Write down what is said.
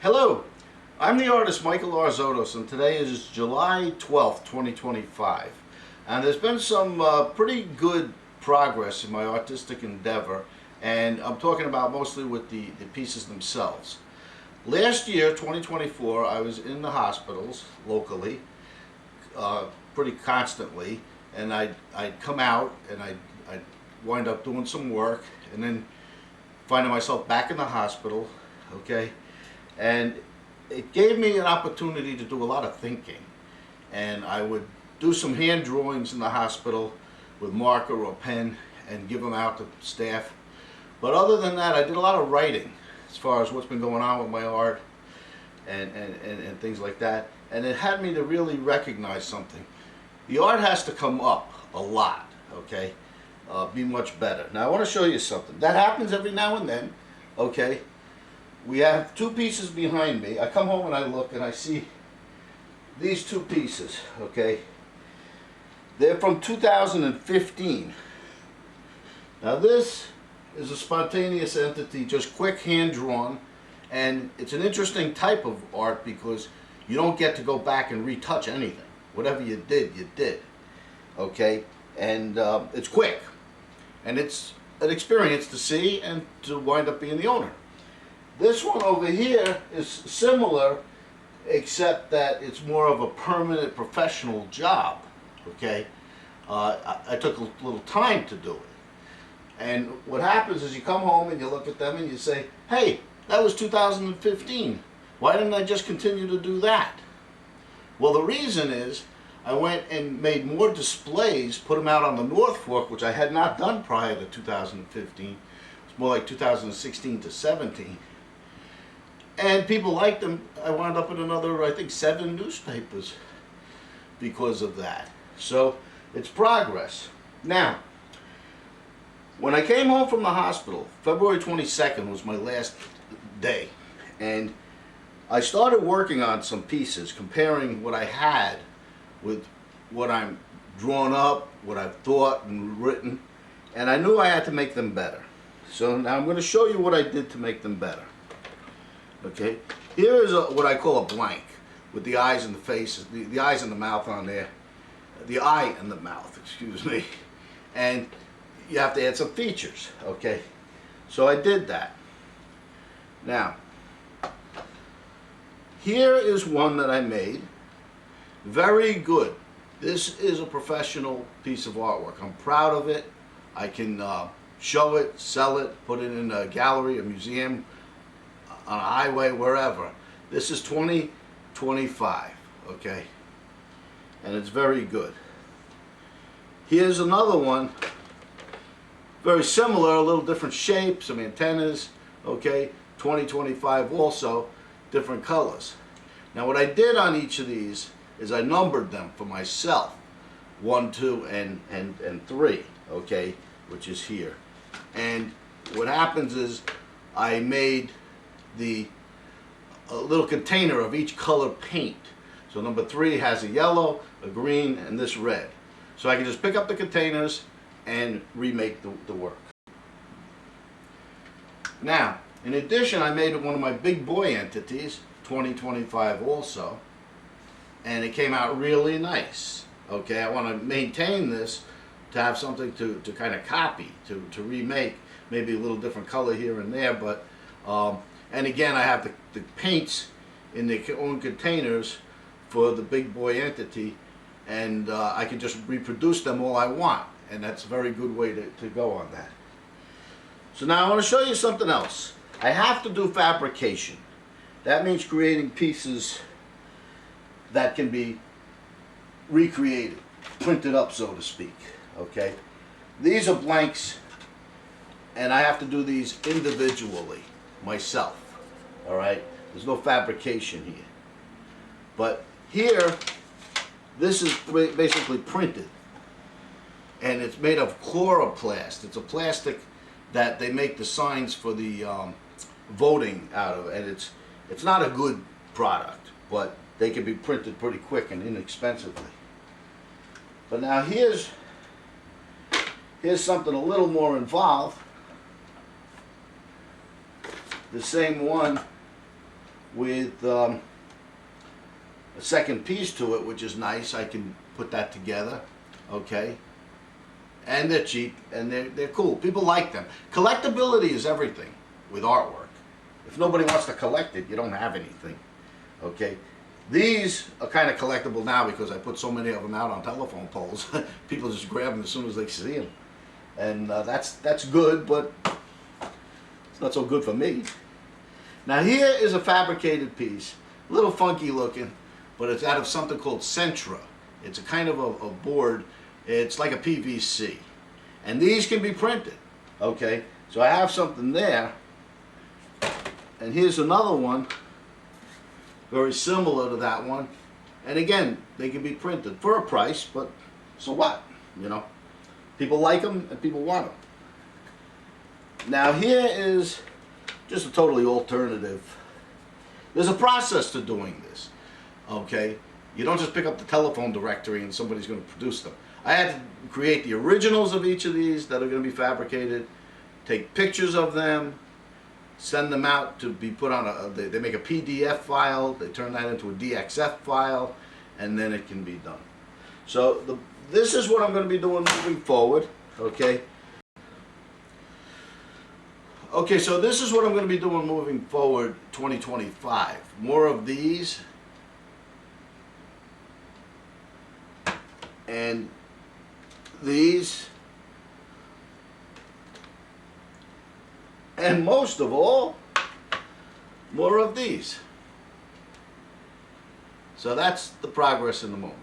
Hello, I'm the artist Michael R. Zotos, and today is July 12th, 2025. And there's been some pretty good progress in my artistic endeavor, and I'm talking about mostly with the pieces themselves. Last year, 2024, I was in the hospitals locally pretty constantly, and I'd come out and I'd wind up doing some work and then finding myself back in the hospital, okay? And it gave me an opportunity to do a lot of thinking. And I would do some hand drawings in the hospital with marker or pen and give them out to staff. But other than that, I did a lot of writing as far as what's been going on with my art and things like that. And it had me to really recognize something. The art has to come up a lot, okay? Be much better. Now I want to show you something. That happens every now and then, okay? We have two pieces behind me. I come home and I look and I see these two pieces, okay? They're from 2015. Now this is a spontaneous entity, just quick hand drawn, and it's an interesting type of art because you don't get to go back and retouch anything. Whatever you did, okay? And it's quick, and it's an experience to see and to wind up being the owner. This one over here is similar, except that it's more of a permanent professional job, okay? I took a little time to do it. And what happens is you come home and you look at them and you say, hey, that was 2015. Why didn't I just continue to do that? Well, the reason is I went and made more displays, put them out on the North Fork, which I had not done prior to 2015. It's more like 2016 to 17. And people liked them. I wound up in another, I think, 7 newspapers because of that. So it's progress. Now, when I came home from the hospital, February 22nd was my last day. And I started working on some pieces, comparing what I had with what I'm drawn up, what I've thought and written. And I knew I had to make them better. So now I'm going to show you what I did to make them better. Okay, here is what I call a blank with the eyes and the face, the eyes and the mouth on there. The eye and the mouth, excuse me. And you have to add some features, okay? So I did that. Now, here is one that I made. Very good. This is a professional piece of artwork. I'm proud of it. I can show it, sell it, put it in a gallery, a museum, on a highway, wherever. This is 2025, okay? And it's very good. Here's another one, very similar, a little different shape, some antennas, okay? 2025 also, different colors. Now what I did on each of these is I numbered them for myself, 1, 2, and 3, okay? Which is here. And what happens is I made a little container of each color paint. So number 3 has a yellow, a green, and this red. So I can just pick up the containers and remake the work. Now, in addition, I made one of my big boy entities, 2025 also, and it came out really nice. Okay, I want to maintain this to have something to kind of copy, to remake, maybe a little different color here and there, but and again, I have the paints in their own containers for the big boy entity, and I can just reproduce them all I want, and that's a very good way to go on that. So now I want to show you something else. I have to do fabrication. That means creating pieces that can be recreated, printed up, so to speak, okay? These are blanks, and I have to do these individually myself. All right, there's no fabrication here. But here, this is basically printed, and it's made of chloroplast. It's a plastic that they make the signs for the voting out of, and it's not a good product, but they can be printed pretty quick and inexpensively. But now here's something a little more involved. The same one with a second piece to it, which is nice. I can put that together, okay? And they're cheap, and they're cool. People like them. Collectability is everything with artwork. If nobody wants to collect it, you don't have anything, okay? These are kind of collectible now because I put so many of them out on telephone poles. People just grab them as soon as they see them. And that's good, but it's not so good for me. Now here is a fabricated piece, a little funky looking, but it's out of something called Centra. It's a kind of a board. It's like a PVC. And these can be printed, okay? So I have something there. And here's another one, very similar to that one. And again, they can be printed for a price, but so what, you know? People like them and people want them. Now here is just a totally alternative. There's a process to doing this, okay? You don't just pick up the telephone directory and somebody's going to produce them. I had to create the originals of each of these that are going to be fabricated, take pictures of them, send them out to be put on they make a PDF file, they turn that into a DXF file, and then it can be done. So this is what I'm going to be doing moving forward, okay? Okay, so this is what I'm going to be doing moving forward 2025. More of these. And these. And most of all, more of these. So that's the progress in the moment.